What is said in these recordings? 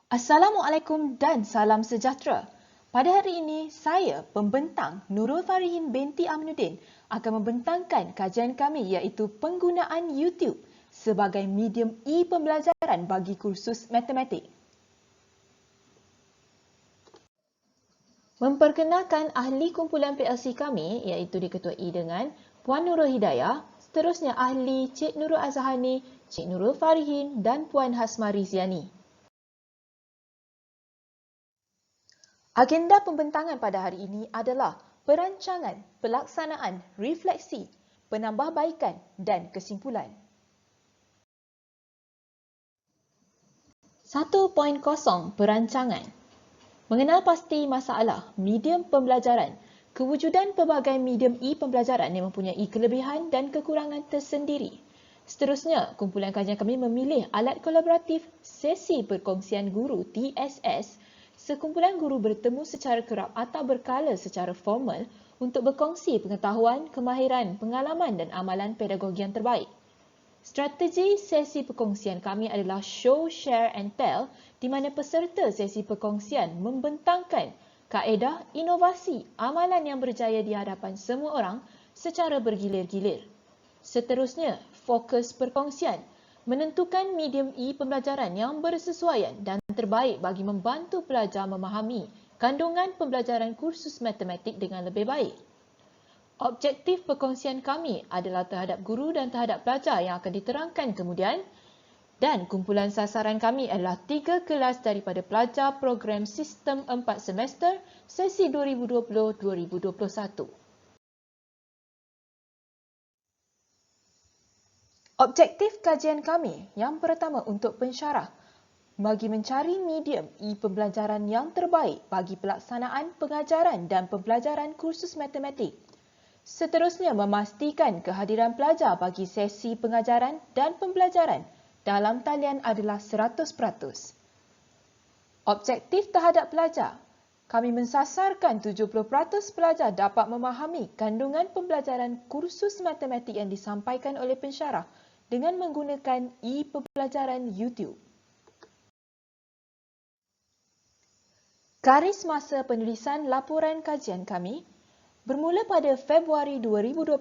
Assalamualaikum dan salam sejahtera. Pada hari ini, saya, pembentang Nurul Farihin binti Aminuddin, akan membentangkan kajian kami iaitu penggunaan YouTube sebagai medium e-pembelajaran bagi kursus matematik. Memperkenalkan ahli kumpulan PLC kami iaitu diketuai dengan Puan Nurul Hidayah, seterusnya ahli Cik Nurul Azhani, Cik Nurul Farihin dan Puan Hasma Riziani. Agenda pembentangan pada hari ini adalah perancangan, pelaksanaan, refleksi, penambahbaikan dan kesimpulan. 1.0 Perancangan. Mengenal pasti masalah medium pembelajaran. Kewujudan pelbagai medium e-pembelajaran yang mempunyai kelebihan dan kekurangan tersendiri. Seterusnya, kumpulan kajian kami memilih alat kolaboratif sesi perkongsian guru TSS. Sekumpulan guru bertemu secara kerap atau berkala secara formal untuk berkongsi pengetahuan, kemahiran, pengalaman dan amalan pedagogi yang terbaik. Strategi sesi perkongsian kami adalah show, share and tell di mana peserta sesi perkongsian membentangkan kaedah, inovasi, amalan yang berjaya di hadapan semua orang secara bergilir-gilir. Seterusnya, fokus perkongsian. Menentukan medium e-pembelajaran yang bersesuaian dan terbaik bagi membantu pelajar memahami kandungan pembelajaran kursus matematik dengan lebih baik. Objektif perkongsian kami adalah terhadap guru dan terhadap pelajar yang akan diterangkan kemudian, dan kumpulan sasaran kami adalah 3 kelas daripada pelajar program Sistem 4 Semester sesi 2020-2021. Objektif kajian kami yang pertama untuk pensyarah bagi mencari medium e-pembelajaran yang terbaik bagi pelaksanaan pengajaran dan pembelajaran kursus matematik. Seterusnya memastikan kehadiran pelajar bagi sesi pengajaran dan pembelajaran dalam talian adalah 100%. Objektif terhadap pelajar. Kami mensasarkan 70% pelajar dapat memahami kandungan pembelajaran kursus matematik yang disampaikan oleh pensyarah dengan menggunakan e-pembelajaran YouTube. Garis masa penulisan laporan kajian kami. Bermula pada Februari 2021,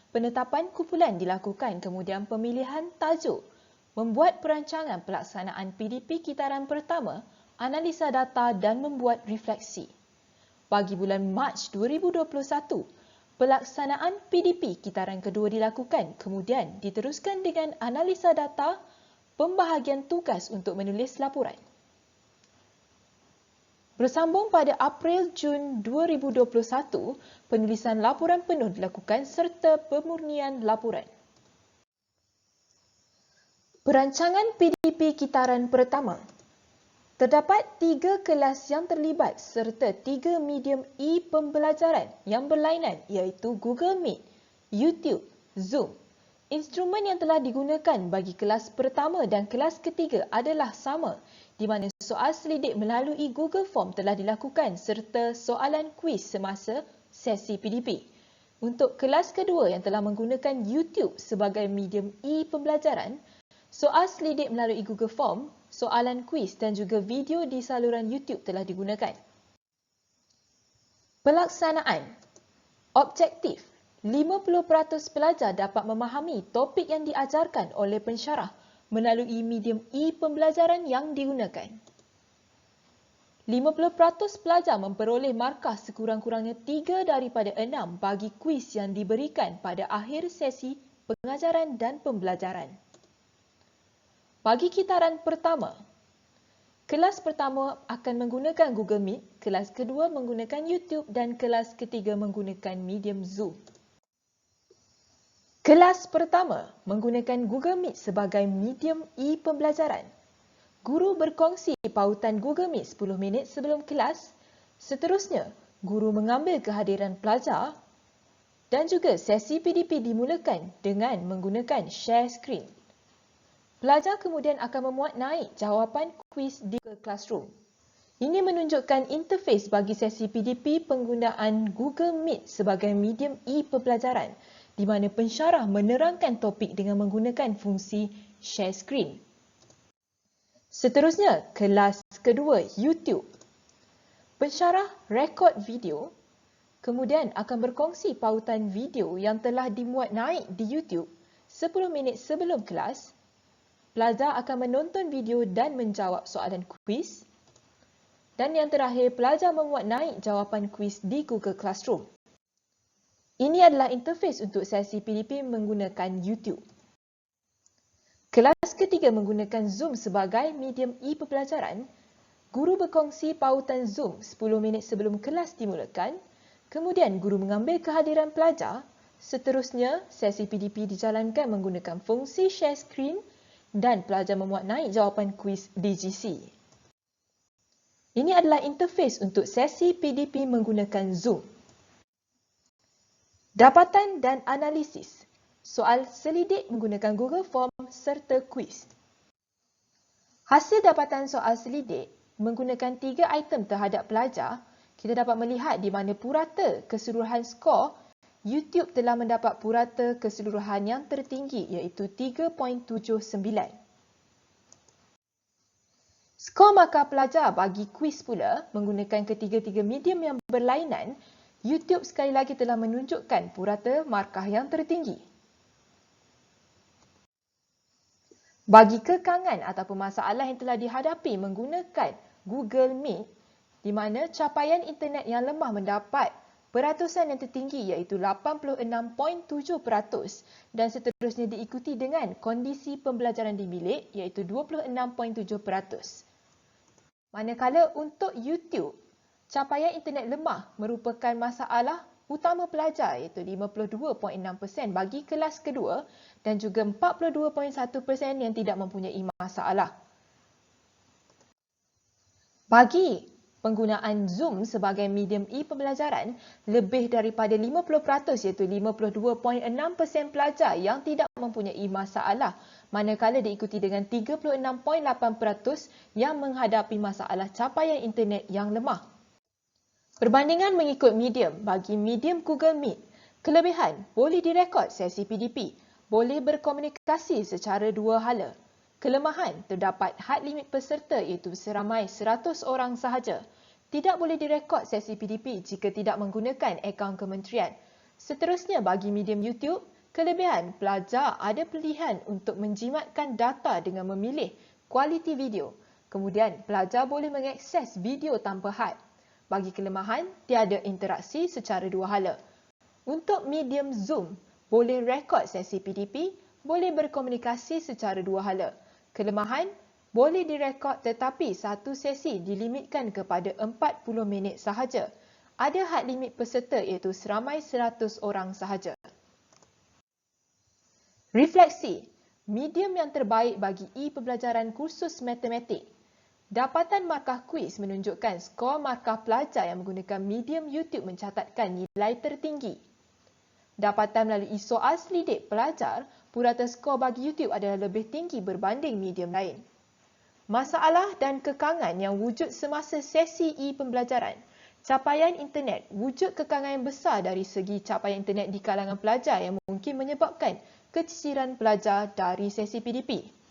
penetapan kumpulan dilakukan kemudian pemilihan tajuk, membuat perancangan pelaksanaan PDP kitaran pertama, analisa data dan membuat refleksi. Bagi bulan Mac 2021, pelaksanaan PDP kitaran kedua dilakukan, kemudian diteruskan dengan analisa data, pembahagian tugas untuk menulis laporan. Bersambung pada April-Jun 2021, penulisan laporan penuh dilakukan serta pemurnian laporan. Perancangan PDP kitaran pertama. Terdapat 3 kelas yang terlibat serta 3 medium e-pembelajaran yang berlainan iaitu Google Meet, YouTube, Zoom. Instrumen yang telah digunakan bagi kelas pertama dan kelas ketiga adalah sama, di mana soal selidik melalui Google Form telah dilakukan serta soalan kuis semasa sesi PDP. Untuk kelas kedua yang telah menggunakan YouTube sebagai medium e-pembelajaran, soal selidik melalui Google Form, soalan kuis dan juga video di saluran YouTube telah digunakan. Pelaksanaan. Objektif. 50% pelajar dapat memahami topik yang diajarkan oleh pensyarah melalui medium e-pembelajaran yang digunakan. 50% pelajar memperoleh markah sekurang-kurangnya 3 daripada 6 bagi kuis yang diberikan pada akhir sesi pengajaran dan pembelajaran. Bagi kitaran pertama, kelas pertama akan menggunakan Google Meet, kelas kedua menggunakan YouTube dan kelas ketiga menggunakan medium Zoom. Kelas pertama menggunakan Google Meet sebagai medium e-pembelajaran. Guru berkongsi pautan Google Meet 10 minit sebelum kelas. Seterusnya, guru mengambil kehadiran pelajar dan juga sesi PDP dimulakan dengan menggunakan share screen. Pelajar kemudian akan memuat naik jawapan kuis di Classroom. Ini menunjukkan interface bagi sesi PDP penggunaan Google Meet sebagai medium e-pembelajaran di mana pensyarah menerangkan topik dengan menggunakan fungsi share screen. Seterusnya, kelas kedua, YouTube. Pensyarah rekod video, kemudian akan berkongsi pautan video yang telah dimuat naik di YouTube 10 minit sebelum kelas. Pelajar akan menonton video dan menjawab soalan kuis. Dan yang terakhir, pelajar memuat naik jawapan kuis di Google Classroom. Ini adalah interface untuk sesi PDP menggunakan YouTube. Kelas ketiga menggunakan Zoom sebagai medium e-pembelajaran. Guru berkongsi pautan Zoom 10 minit sebelum kelas dimulakan. Kemudian guru mengambil kehadiran pelajar. Seterusnya, sesi PDP dijalankan menggunakan fungsi share screen dan pelajar memuat naik jawapan kuis DGC. Ini adalah interface untuk sesi PDP menggunakan Zoom. Dapatan dan analisis. Soal selidik menggunakan Google Form serta kuis. Hasil dapatan soal selidik menggunakan 3 item terhadap pelajar, kita dapat melihat di mana purata keseluruhan skor YouTube telah mendapat purata keseluruhan yang tertinggi iaitu 3.79. Skor markah pelajar bagi kuis pula menggunakan ketiga-tiga medium yang berlainan, YouTube sekali lagi telah menunjukkan purata markah yang tertinggi. Bagi kekangan ataupun masalah yang telah dihadapi menggunakan Google Meet, di mana capaian internet yang lemah mendapat peratusan yang tertinggi iaitu 86.7% dan seterusnya diikuti dengan kondisi pembelajaran di bilik iaitu 26.7%. Manakala untuk YouTube, capaian internet lemah merupakan masalah utama pelajar iaitu 52.6% bagi kelas kedua dan juga 42.1% yang tidak mempunyai masalah. Bagi penggunaan Zoom sebagai medium e-pembelajaran, lebih daripada 50% iaitu 52.6% pelajar yang tidak mempunyai masalah, manakala diikuti dengan 36.8% yang menghadapi masalah capaian internet yang lemah. Perbandingan mengikut medium. Bagi medium Google Meet, kelebihan boleh direkod sesi PDP, boleh berkomunikasi secara dua hala. Kelemahan, terdapat had limit peserta iaitu seramai 100 orang sahaja. Tidak boleh direkod sesi PDP jika tidak menggunakan akaun kementerian. Seterusnya, bagi medium YouTube, kelebihan pelajar ada pilihan untuk menjimatkan data dengan memilih kualiti video. Kemudian, pelajar boleh mengakses video tanpa had. Bagi kelemahan, tiada interaksi secara dua hala. Untuk medium Zoom, boleh rekod sesi PDP, boleh berkomunikasi secara dua hala. Kelemahan, boleh direkod tetapi satu sesi dilimitkan kepada 40 minit sahaja. Ada had limit peserta iaitu seramai 100 orang sahaja. Refleksi, medium yang terbaik bagi e-pembelajaran kursus matematik. Dapatan markah kuis menunjukkan skor markah pelajar yang menggunakan medium YouTube mencatatkan nilai tertinggi. Dapatan melalui soal selidik pelajar, purata skor bagi YouTube adalah lebih tinggi berbanding medium lain. Masalah dan kekangan yang wujud semasa sesi e-pembelajaran. Capaian internet, wujud kekangan yang besar dari segi capaian internet di kalangan pelajar yang mungkin menyebabkan keciciran pelajar dari sesi PDP.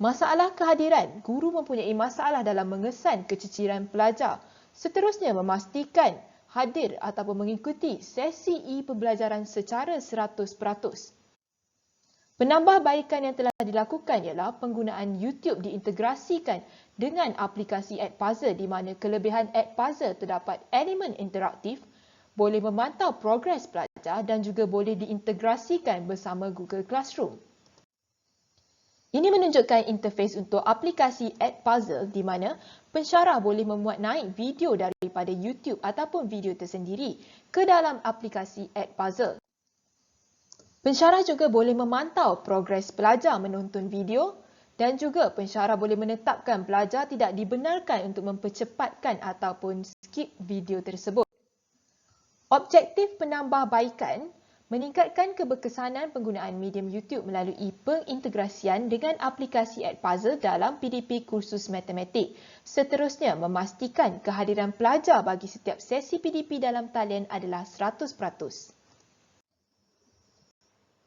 Masalah kehadiran, guru mempunyai masalah dalam mengesan keciciran pelajar. Seterusnya, memastikan hadir ataupun mengikuti sesi e-pembelajaran secara 100%. Penambahbaikan yang telah dilakukan ialah penggunaan YouTube diintegrasikan dengan aplikasi Edpuzzle di mana kelebihan Edpuzzle terdapat elemen interaktif, boleh memantau progres pelajar dan juga boleh diintegrasikan bersama Google Classroom. Ini menunjukkan interface untuk aplikasi Edpuzzle di mana pensyarah boleh memuat naik video daripada YouTube ataupun video tersendiri ke dalam aplikasi Edpuzzle. Pensyarah juga boleh memantau progres pelajar menonton video dan juga pensyarah boleh menetapkan pelajar tidak dibenarkan untuk mempercepatkan ataupun skip video tersebut. Objektif penambahbaikan meningkatkan keberkesanan penggunaan medium YouTube melalui pengintegrasian dengan aplikasi Edpuzzle dalam PDP kursus matematik. Seterusnya, memastikan kehadiran pelajar bagi setiap sesi PDP dalam talian adalah 100%.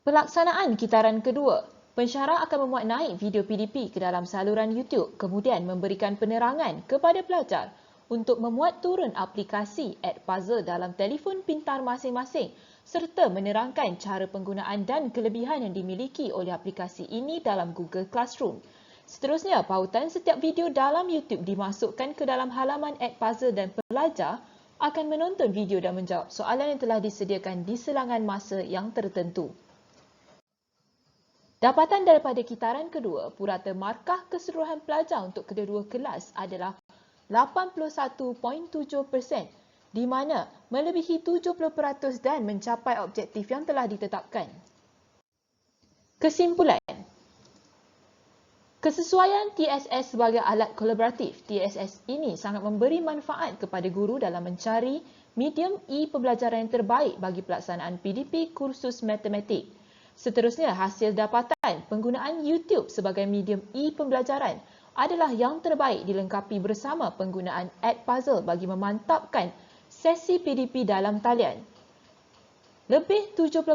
Pelaksanaan kitaran kedua. Pensyarah akan memuat naik video PDP ke dalam saluran YouTube, kemudian memberikan penerangan kepada pelajar untuk memuat turun aplikasi Edpuzzle dalam telefon pintar masing-masing serta menerangkan cara penggunaan dan kelebihan yang dimiliki oleh aplikasi ini dalam Google Classroom. Seterusnya, pautan setiap video dalam YouTube dimasukkan ke dalam halaman Edpuzzle dan pelajar akan menonton video dan menjawab soalan yang telah disediakan di selangan masa yang tertentu. Dapatan daripada kitaran kedua, purata markah keseluruhan pelajar untuk kedua-dua kelas adalah 81.7%, di mana melebihi 70% dan mencapai objektif yang telah ditetapkan. Kesimpulan. Kesesuaian TSS sebagai alat kolaboratif, TSS ini sangat memberi manfaat kepada guru dalam mencari medium e-pembelajaran yang terbaik bagi pelaksanaan PDP kursus matematik. Seterusnya, hasil dapatan penggunaan YouTube sebagai medium e-pembelajaran adalah yang terbaik dilengkapi bersama penggunaan Edpuzzle bagi memantapkan sesi PDP dalam talian. Lebih 70%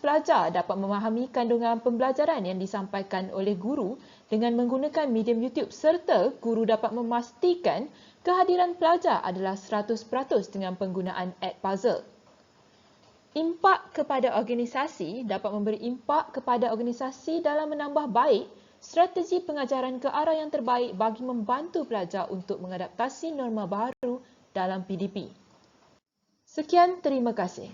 pelajar dapat memahami kandungan pembelajaran yang disampaikan oleh guru dengan menggunakan medium YouTube serta guru dapat memastikan kehadiran pelajar adalah 100% dengan penggunaan Edpuzzle. Impak kepada organisasi dapat memberi impak kepada organisasi dalam menambah baik strategi pengajaran ke arah yang terbaik bagi membantu pelajar untuk mengadaptasi norma baru dalam PDP. Sekian, terima kasih.